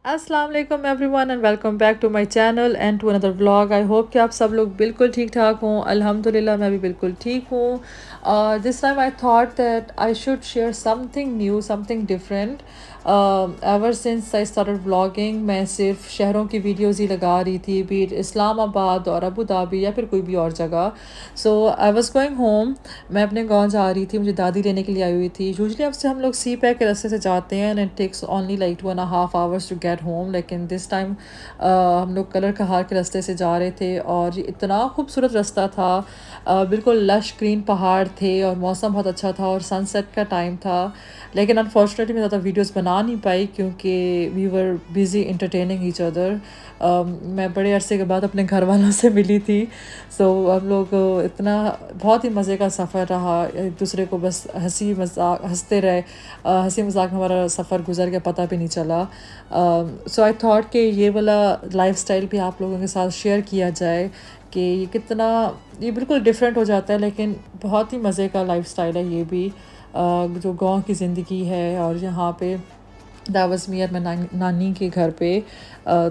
अस्सलाम वालेकुम everyone and welcome back to my channel and to another vlog. I hope कि आप सब लोग बिल्कुल ठीक ठाक हों। अल्हम्दुलिल्लाह मैं भी बिल्कुल ठीक हूँ। This time I thought that I should share something new, something different. Ever since I started vlogging मैं सिर्फ शहरों की वीडियोस ही लगा रही थी, बी इट इस्लामाबाद और अबू धाबी या फिर कोई भी और जगह। सो आई वाज गोइंग होम। मैं अपने गांव जा रही थी, मुझे दादी लेने के लिए आई हुई थी। यूजुअली अब से हम लोग सी पैक के रास्ते से जाते हैं and it takes only like 2.5 hours to get home, लेकिन दिस टाइम हम लोग कलर कहार के रास्ते से जा रहे थे और ये इतना खूबसूरत रास्ता था। बिल्कुल लश ग्रीन पहाड़ थे और मौसम बहुत अच्छा था और सनसेट का टाइम था। लेकिन अनफॉर्चुनेटली मैं ज़्यादा वीडियोस बना नहीं पाई क्योंकि we were busy entertaining each other. मैं बड़े अरसे के बाद अपने घर वालों से मिली थी। सो हम लोग इतना बहुत ही मज़े का सफ़र रहा, एक दूसरे को बस हंसी मजाक हंसते रहे। हंसी मजाक में हमारा सफ़र गुजर गया, पता भी नहीं चला। सो आई थॉट कि ये वाला लाइफस्टाइल भी आप लोगों के साथ शेयर किया जाए कि ये कितना, ये बिल्कुल डिफरेंट हो जाता है लेकिन बहुत ही मज़े का लाइफस्टाइल है ये भी। जो गांव की ज़िंदगी है और यहाँ पे that was me at my नानी के घर पे।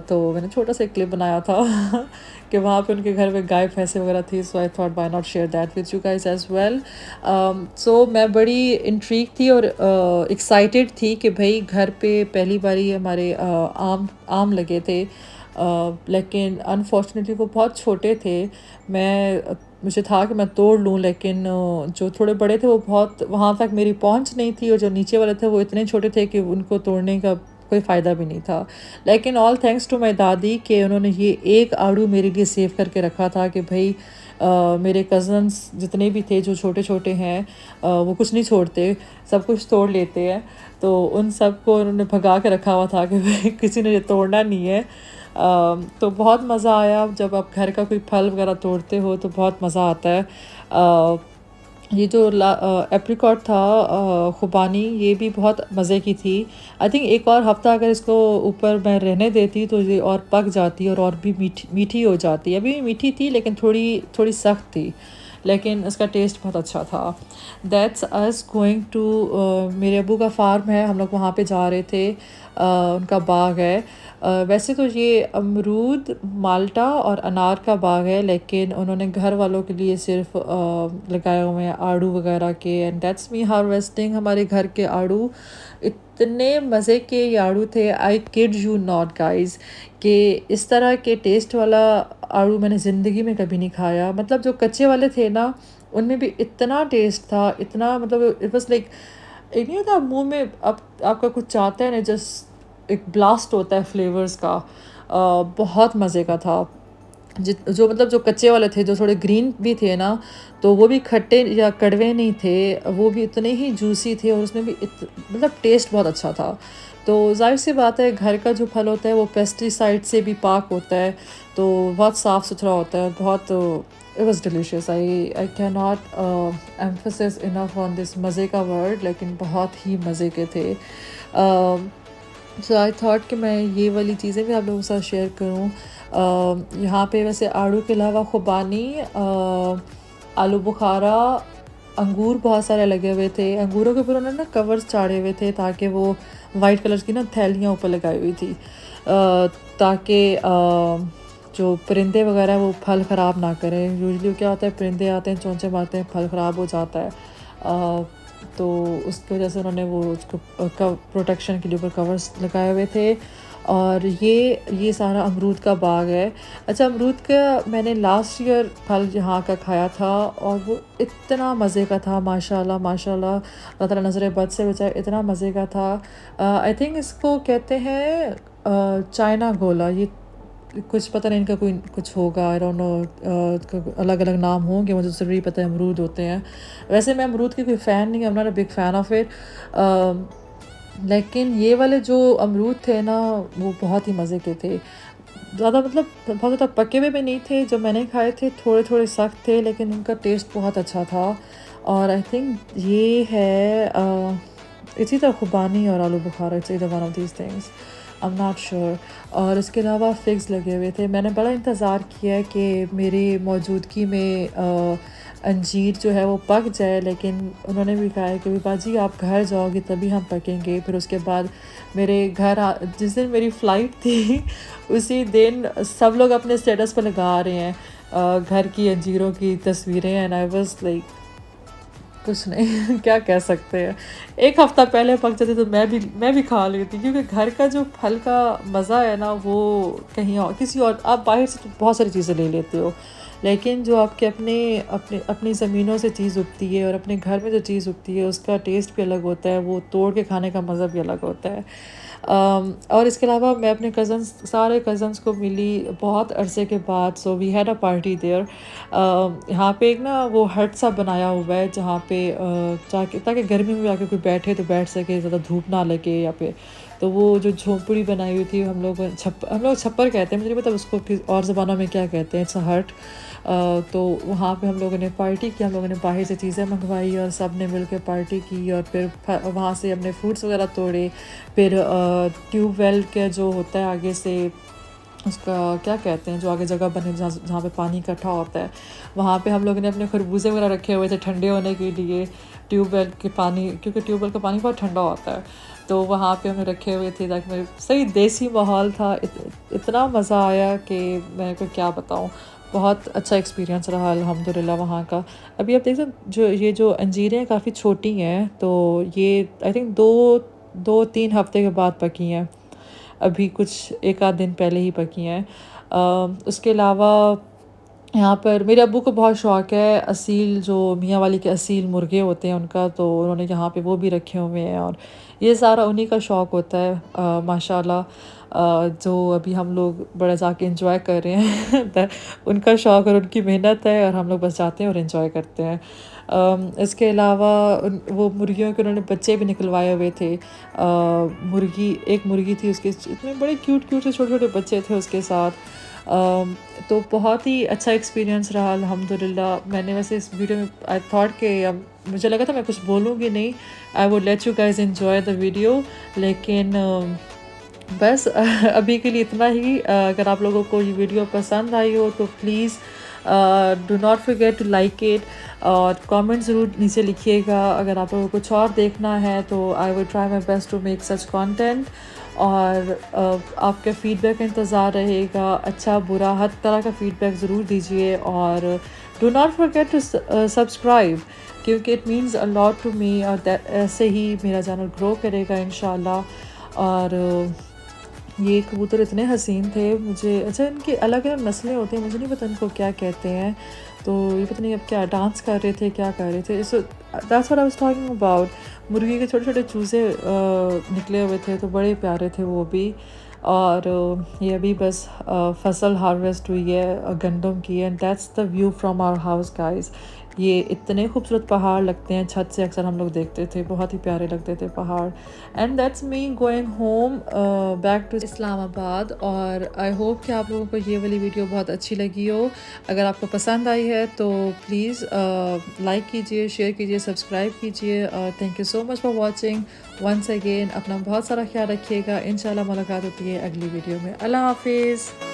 तो मैंने छोटा सा क्लिप बनाया था कि वहाँ पे उनके घर में गाय भैंसे वगैरह थी। So I thought why not share that with you guys as well. So मैं बड़ी इंट्रीग थी और एक्साइटेड थी कि भाई घर पे पहली बारी हमारे आम लगे थे। लेकिन अनफॉर्चुनेटली वो बहुत छोटे थे। मैं मुझे था कि मैं तोड़ लूँ, लेकिन जो थोड़े बड़े थे वो बहुत वहाँ तक मेरी पहुँच नहीं थी और जो नीचे वाले थे वो इतने छोटे थे कि उनको तोड़ने का कोई फ़ायदा भी नहीं था। लेकिन ऑल थैंक्स टू माय दादी कि उन्होंने ये एक आड़ू मेरे लिए सेव करके रखा था कि भाई मेरे कज़न्स जितने भी थे जो छोटे छोटे हैं, वो कुछ नहीं छोड़ते, सब कुछ तोड़ लेते हैं। तो उन सब को उन्होंने भगा के रखा हुआ था कि भाई किसी ने ये तोड़ना नहीं है। तो बहुत मज़ा आया जब आप घर का कोई फल वगैरह तोड़ते हो तो बहुत मज़ा आता है। ये जो एप्रिकॉट था, खुबानी, ये भी बहुत मज़े की थी। आई थिंक एक और हफ़्ता अगर इसको ऊपर मैं रहने देती तो ये और पक जाती और भी मीठी मीठी हो जाती। अभी भी मीठी थी लेकिन थोड़ी थोड़ी सख्त थी, लेकिन इसका टेस्ट बहुत अच्छा था। दैट्स अस गोइंग टू, मेरे अबू का फार्म है, हम लोग वहाँ पे जा रहे थे। उनका बाग है। वैसे तो ये अमरूद, माल्टा और अनार का बाग है, लेकिन उन्होंने घर वालों के लिए सिर्फ लगाए हुए हैं आड़ू वगैरह के। एंड दैट्स मी हार्वेस्टिंग हमारे घर के आड़ू। इतने मज़े के ये आड़ू थे, I kid you not guys, कि इस तरह के टेस्ट वाला आड़ू मैंने ज़िंदगी में कभी नहीं खाया। मतलब जो कच्चे वाले थे ना, उनमें भी इतना टेस्ट था, इतना मतलब इट वाज लाइक, एक नहीं होता मुंह में आपका कुछ चाहता है ना, जस्ट एक ब्लास्ट होता है फ्लेवर्स का। बहुत मज़े का था। जो मतलब जो कच्चे वाले थे, जो थोड़े ग्रीन भी थे ना, तो वो भी खट्टे या कड़वे नहीं थे, वो भी उतने ही जूसी थे और उसमें भी मतलब टेस्ट बहुत अच्छा था। तो जाहिर सी बात है, घर का जो फल होता है वो पेस्टिसाइड से भी पाक होता है, तो बहुत साफ़ सुथरा होता है, बहुत। It was delicious. I can not emphasis enough on this मज़े का वर्ड, लेकिन बहुत ही मज़े के थे। सो आई थॉट कि मैं ये वाली चीज़ें भी आप लोगों के साथ शेयर करूँ। यहाँ पे वैसे आड़ू के अलावा खुबानी, आलू बुखारा, अंगूर बहुत सारे लगे हुए थे। अंगूरों के ऊपर उन्होंने ना कवर्स चाढ़े हुए थे ताकि वो वाइट कलर की ना थैलियाँ ऊपर लगाई हुई थी, ताकि जो परिंदे वगैरह वो फल ख़राब ना करें। यूजुअली क्या होता है, परिंदे आते हैं, चोंचे मारते हैं, फल ख़राब हो जाता है। तो उसकी वजह से उन्होंने वो उसको प्रोटेक्शन के लिए ऊपर कवर्स लगाए हुए थे। और ये सारा अमरूद का बाग है। अच्छा, अमरूद का मैंने लास्ट ईयर फल यहाँ का खाया था और वो इतना मज़े का था, माशाल्लाह माशाल्लाह, अल्लाह ताला नज़र बद से बचाए, इतना मज़े का था। आई थिंक इसको कहते हैं चाइना गोला। ये कुछ पता नहीं, इनका कोई कुछ होगा, आई डोंट नो, अलग अलग नाम होंगे, मुझे ज़रूरी पता है अमरूद होते हैं। वैसे मैं अमरूद की कोई फ़ैन नहीं, आई am not a big fan of it. लेकिन ये वाले जो अमरूद थे ना, वो बहुत ही मज़े के थे। ज़्यादा मतलब बहुत ज़्यादा पके हुए भी नहीं थे, जो मैंने खाए थे थोड़े थोड़े सख्त थे, लेकिन उनका टेस्ट बहुत अच्छा था। और आई थिंक ये है इसी तरह खुबानी और आलू बुखारा, it's either one of these things, I am not sure. और इसके अलावा फिग्स लगे हुए थे। मैंने बड़ा इंतज़ार किया है कि मेरी मौजूदगी में अंजीर जो है वो पक जाए, लेकिन उन्होंने भी कहा है कि बाजी आप घर जाओगी तभी हम पकेंगे। फिर उसके बाद मेरे जिस दिन मेरी फ़्लाइट थी उसी दिन सब लोग अपने स्टेटस पर लगा रहे हैं घर की अंजीरों की तस्वीरें, एंड आई वाज लाइक कुछ नहीं क्या कह सकते हैं। एक हफ़्ता पहले पक जाती तो मैं भी खा लेती, क्योंकि घर का जो फल का मज़ा है ना वो कहीं और किसी और, आप बाहर से तो बहुत सारी चीज़ें ले लेते हो, लेकिन जो आपके अपने अपने अपनी ज़मीनों से चीज़ उगती है और अपने घर में जो चीज़ उगती है उसका टेस्ट भी अलग होता है, वो तोड़ के खाने का मज़ा भी अलग होता है। और इसके अलावा मैं अपने कज़न्स सारे कज़न्स को मिली बहुत अरसे के बाद, so we had a party there. यहाँ पे एक ना वो हट सा बनाया हुआ है जहाँ पे जाके ताकि गर्मी में आके कोई बैठे तो बैठ सके, ज़्यादा धूप ना लगे या पे। तो वो जो झोंपड़ी बनाई हुई थी, हम लोग छप्पर कहते हैं, मुझे नहीं पता उसको किस और ज़बानों में क्या कहते हैं, इट्स अ हट। तो वहाँ पे हम लोगों ने पार्टी की, हम लोगों ने बाहर से चीज़ें मंगवाई और सब ने मिल के पार्टी की, और फिर वहाँ से हमने फ्रूट्स वगैरह तोड़े। फिर ट्यूबवेल के जो होता है आगे से, उसका क्या कहते हैं, जो आगे जगह बने जहाँ जहाँ पे पानी इकट्ठा होता है, वहाँ पे हम लोगों ने अपने खरबूजे वगैरह रखे हुए थे ठंडे होने के लिए, ट्यूबवेल के पानी, क्योंकि ट्यूबवेल का पानी बहुत ठंडा होता है। तो वहाँ पे हमने रखे हुए थे ताकि मेरे सही देसी माहौल था। इतना मज़ा आया कि मैं को क्या बताऊँ। बहुत अच्छा एक्सपीरियंस रहा अल्हम्दुलिल्लाह वहाँ का। अभी आप देख सकते जो अंजीरें काफ़ी छोटी हैं, तो ये आई थिंक 2-3 हफ्ते के बाद पकी हैं। अभी कुछ एक आध दिन पहले ही पकी हैं। उसके अलावा यहाँ पर मेरे अब्बू को बहुत शौक़ है असील, जो मियाँ वाली के असील मुर्गे होते हैं उनका, तो उन्होंने यहाँ पे वो भी रखे हुए हैं, और ये सारा उन्हीं का शौक़ होता है माशाल्लाह। जो अभी हम लोग बड़ा जाके एंजॉय कर रहे हैं उनका शौक़ और उनकी मेहनत है, और हम लोग बस जाते हैं और एंजॉय करते हैं। इसके अलावा वो मुर्गियों के उन्होंने बच्चे भी निकलवाए हुए थे। एक मुर्गी थी, उसके इतने बड़े क्यूट क्यूट से छोटे छोटे बच्चे थे उसके साथ। तो बहुत ही अच्छा एक्सपीरियंस रहा अल्हम्दुलिल्लाह। मैंने वैसे इस वीडियो में आई थॉट कि अब मुझे लगा था मैं कुछ बोलूँगी नहीं, I would let you guys enjoy the video, लेकिन बस अभी के लिए इतना ही। अगर आप लोगों को ये वीडियो पसंद आई हो तो please do not forget to like it, और कमेंट ज़रूर नीचे लिखिएगा। अगर आप लोगों को कुछ और देखना है तो I will try my best to make such content, और आपके फ़ीडबैक का इंतज़ार रहेगा। अच्छा बुरा हर तरह का फ़ीडबैक ज़रूर दीजिए, और do not forget to subscribe, क्योंकि it means a lot to me, और ऐसे ही मेरा चैनल ग्रो करेगा इंशाल्लाह। और ये कबूतर इतने हसीन थे मुझे, अच्छा इनकी अलग अलग नस्लें होती हैं, मुझे नहीं पता इनको क्या कहते हैं। तो ये पता नहीं अब क्या डांस कर रहे थे, क्या कर रहे थे। So that's what I was talking about. मुर्गी के छोटे छोटे चूज़े निकले हुए थे, तो बड़े प्यारे थे वो भी। और ये अभी बस फसल हार्वेस्ट हुई है गंदम की, and that's the view from our house guys. ये इतने खूबसूरत पहाड़ लगते हैं, छत से अक्सर हम लोग देखते थे, बहुत ही प्यारे लगते थे पहाड़। And that's me going home back to Islamabad. और आई होप कि आप लोगों को ये वाली वीडियो बहुत अच्छी लगी हो। अगर आपको पसंद आई है तो प्लीज़ लाइक कीजिए, शेयर कीजिए, सब्सक्राइब कीजिए। Thank you so much for watching once again. अपना बहुत सारा ख्याल रखिएगा। इंशाल्लाह मुलाकात होती है अगली वीडियो में। अल्लाह हाफिज़।